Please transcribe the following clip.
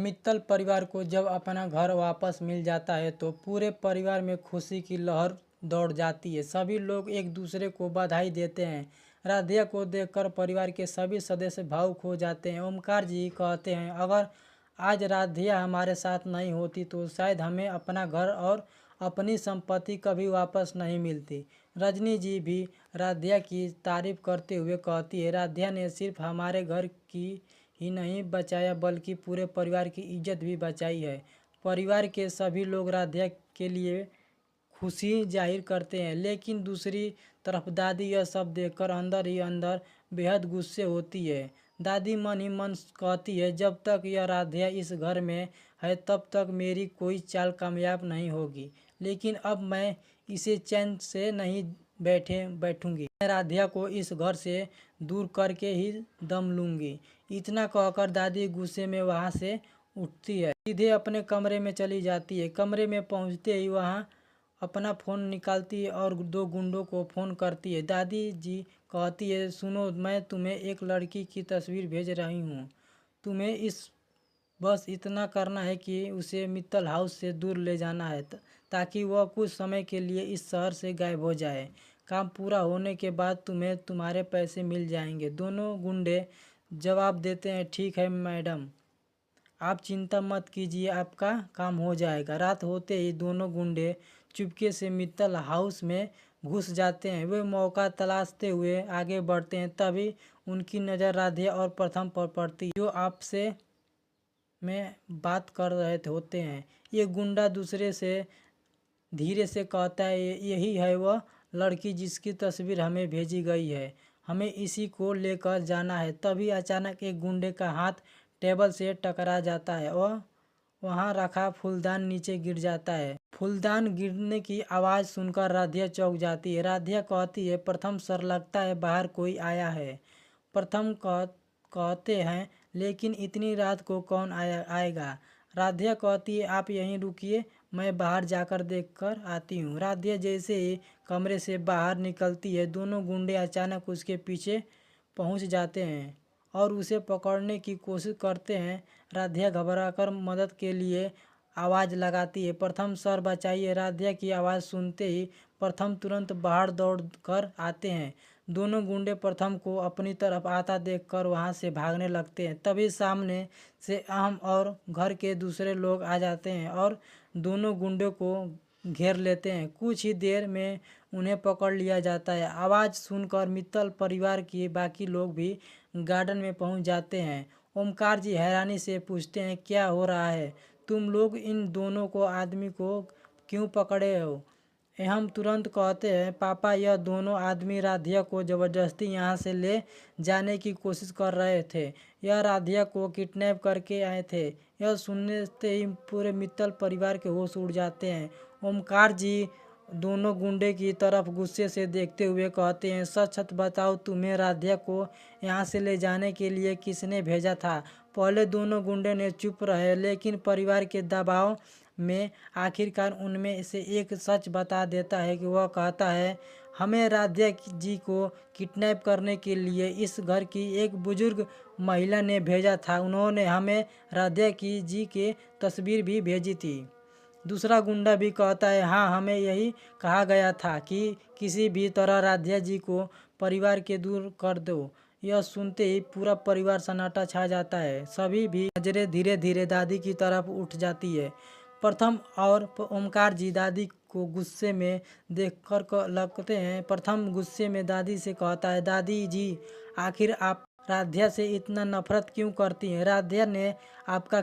मित्तल परिवार को जब अपना घर वापस मिल जाता है तो पूरे परिवार में खुशी की लहर दौड़ जाती है। सभी लोग एक दूसरे को बधाई देते हैं। राधिया को देखकर परिवार के सभी सदस्य भावुक हो जाते हैं। ओमकार जी कहते हैं, अगर आज राधिया हमारे साथ नहीं होती तो शायद हमें अपना घर और अपनी संपत्ति कभी वापस नहीं मिलती। रजनी जी भी राधिया की तारीफ करते हुए कहती है, राधिया ने सिर्फ हमारे घर की ही नहीं बचाया बल्कि पूरे परिवार की इज्जत भी बचाई है। परिवार के सभी लोग राधिया के लिए खुशी जाहिर करते हैं, लेकिन दूसरी तरफ दादी यह सब देखकर अंदर ही अंदर बेहद गुस्से होती है। दादी मन ही मन कहती है, जब तक यह राधिया इस घर में है तब तक मेरी कोई चाल कामयाब नहीं होगी, लेकिन अब मैं इसे चैन से नहीं बैठूंगी। मैं राधिया को इस घर से दूर करके ही दम लूंगी। इतना कहकर दादी गुस्से में वहाँ से उठती है, सीधे अपने कमरे में चली जाती है। कमरे में पहुँचते ही वहाँ अपना फ़ोन निकालती है और दो गुंडों को फ़ोन करती है। दादी जी कहती है, सुनो, मैं तुम्हें एक लड़की की तस्वीर भेज रही हूँ। तुम्हें बस इतना करना है कि उसे मित्तल हाउस से दूर ले जाना है ताकि वह कुछ समय के लिए इस शहर से गायब हो जाए। काम पूरा होने के बाद तुम्हें तुम्हारे पैसे मिल जाएंगे। दोनों गुंडे जवाब देते हैं, ठीक है मैडम, आप चिंता मत कीजिए, आपका काम हो जाएगा। रात होते ही दोनों गुंडे चुपके से मित्तल हाउस में घुस जाते हैं। वे मौका तलाशते हुए आगे बढ़ते हैं, तभी उनकी नज़र राधिया और प्रथम पर पड़ती है, जो आपसे में बात कर रहे होते हैं। ये गुंडा दूसरे से धीरे से कहता है, यही है वह लड़की जिसकी तस्वीर हमें भेजी गई है, हमें इसी को लेकर जाना है। तभी अचानक एक गुंडे का हाथ टेबल से टकरा जाता है और वहाँ रखा फूलदान नीचे गिर जाता है। फूलदान गिरने की आवाज़ सुनकर राधिया चौंक जाती है। राधिया कहती है, प्रथम सर, लगता है बाहर कोई आया है। प्रथम कहते हैं, लेकिन इतनी रात को कौन आएगा। राधिया कहती है, आप यहीं रुकिए, मैं बाहर जाकर देखकर आती हूँ। राधिया जैसे ही कमरे से बाहर निकलती है, दोनों गुंडे अचानक उसके पीछे पहुँच जाते हैं और उसे पकड़ने की कोशिश करते हैं। राधिया घबराकर मदद के लिए आवाज़ लगाती है, प्रथम सर बचाइए। राधिया की आवाज़ सुनते ही प्रथम तुरंत बाहर दौड़ कर आते हैं। दोनों गुंडे प्रथम को अपनी तरफ आता देखकर वहां से भागने लगते हैं। तभी सामने से अहम और घर के दूसरे लोग आ जाते हैं और दोनों गुंडों को घेर लेते हैं। कुछ ही देर में उन्हें पकड़ लिया जाता है। आवाज़ सुनकर मित्तल परिवार के बाकी लोग भी गार्डन में पहुंच जाते हैं। ओमकार जी हैरानी से पूछते हैं, क्या हो रहा है? तुम लोग इन दोनों आदमी को क्यों पकड़े हो? हम तुरंत कहते हैं, पापा, यह दोनों आदमी राधिया को ज़बरदस्ती यहाँ से ले जाने की कोशिश कर रहे थे। यह राधिया को किडनैप करके आए थे। यह सुनने से ही पूरे मित्तल परिवार के होश उड़ जाते हैं। ओमकार जी दोनों गुंडे की तरफ गुस्से से देखते हुए कहते हैं, सच सच बताओ, तुम्हें राधिया को यहाँ से ले जाने के लिए किसने भेजा था? पहले दोनों गुंडे ने चुप रहे, लेकिन परिवार के दबाव में आखिरकार उनमें से एक सच बता देता है कि वह कहता है, हमें राधिया जी को किडनैप करने के लिए इस घर की एक बुजुर्ग महिला ने भेजा था। उन्होंने हमें राधिया जी की तस्वीर भी भेजी थी। दूसरा गुंडा भी कहता है, हाँ, हमें यही कहा गया था कि किसी भी तरह राधिया जी को परिवार के दूर कर दो। यह सुनते ही पूरा परिवार सन्नाटा छा जाता है। सभी भी नजरें धीरे धीरे दादी की तरफ उठ जाती है। प्रथम और ओमकार जी दादी को गुस्से में देखकर लगते हैं। प्रथम गुस्से में दादी से कहता है, दादी जी, आखिर आप राधिया से इतना नफरत क्यों करती हैं? राधिया ने आपका